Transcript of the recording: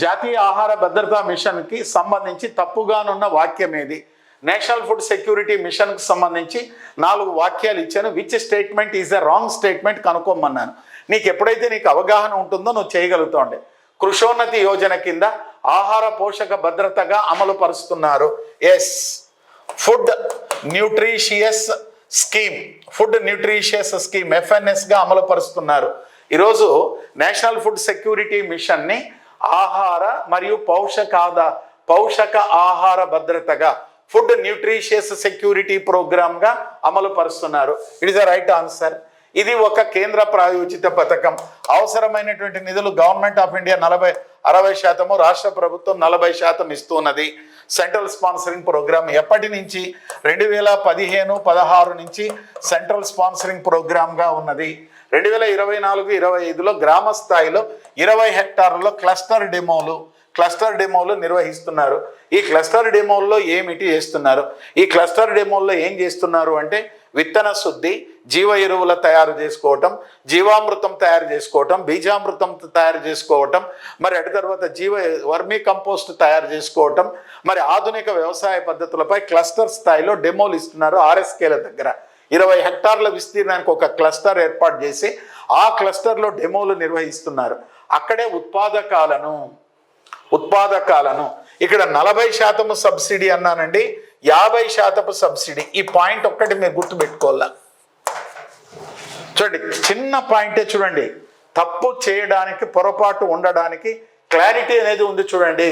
జాతీయ ఆహార భద్రతా మిషన్కి సంబంధించి తప్పుగానున్న వాక్యం ఏది? నేషనల్ ఫుడ్ సెక్యూరిటీ మిషన్కి సంబంధించి 4 వాక్యాలు ఇచ్చాను. Which statement is a wrong statement కనుక్కోమన్నాను. నీకు ఎప్పుడైతే నీకు అవగాహన ఉంటుందో నువ్వు చేయగలుగుతాండి. కృషోన్నతి యోజన కింద ఆహార పోషక భద్రతగా అమలు పరుస్తున్నారు. ఎస్. ఫుడ్ న్యూట్రిషియస్ స్కీమ్ FNSగా అమలు పరుస్తున్నారు. ఈరోజు నేషనల్ ఫుడ్ సెక్యూరిటీ మిషన్ని ఆహార మరియు పౌషక ఆహార భద్రతగా ఫుడ్ న్యూట్రిషియస్ సెక్యూరిటీ ప్రోగ్రామ్గా అమలు పరుస్తున్నారు. It is the right answer. ఇది ఒక కేంద్ర ప్రాయోజిత పథకం. అవసరమైనటువంటి నిధులు గవర్నమెంట్ ఆఫ్ ఇండియా 60%, రాష్ట్ర ప్రభుత్వం 40% ఇస్తున్నది. సెంట్రల్ స్పాన్సరింగ్ ప్రోగ్రామ్ ఎప్పటి నుంచి? 2015-16 నుంచి సెంట్రల్ స్పాన్సరింగ్ ప్రోగ్రామ్గా ఉన్నది. 2024-25లో గ్రామ స్థాయిలో 20 హెక్టార్లలో క్లస్టర్ డెమోలు నిర్వహిస్తున్నారు. ఈ క్లస్టర్ డెమోల్లో ఏమిటి చేస్తున్నారు? ఈ క్లస్టర్ డెమోల్లో ఏం చేస్తున్నారు అంటే విత్తన శుద్ధి, జీవ ఎరువుల తయారు చేసుకోవటం, జీవామృతం తయారు చేసుకోవటం, బీజామృతం తయారు చేసుకోవటం, మరి అటు తర్వాత వర్మీ కంపోస్ట్ తయారు చేసుకోవటం, మరి ఆధునిక వ్యవసాయ పద్ధతులపై క్లస్టర్ స్థాయిలో డెమోలు ఇస్తున్నారు. RSKల దగ్గర 20 హెక్టార్ల విస్తీర్ణానికి ఒక క్లస్టర్ ఏర్పాటు చేసి ఆ క్లస్టర్లో డెమోలు నిర్వహిస్తున్నారు. అక్కడే ఉత్పాదకాలను ఇక్కడ 40% సబ్సిడీ అన్నానండి, 50% సబ్సిడీ. ఈ పాయింట్ ఒక్కటి మీరు గుర్తుపెట్టుకోవాలా. చూడండి, చిన్న పాయింటే చూడండి. తప్పు చేయడానికి, పొరపాటు ఉండడానికి క్లారిటీ అనేది ఉంది చూడండి.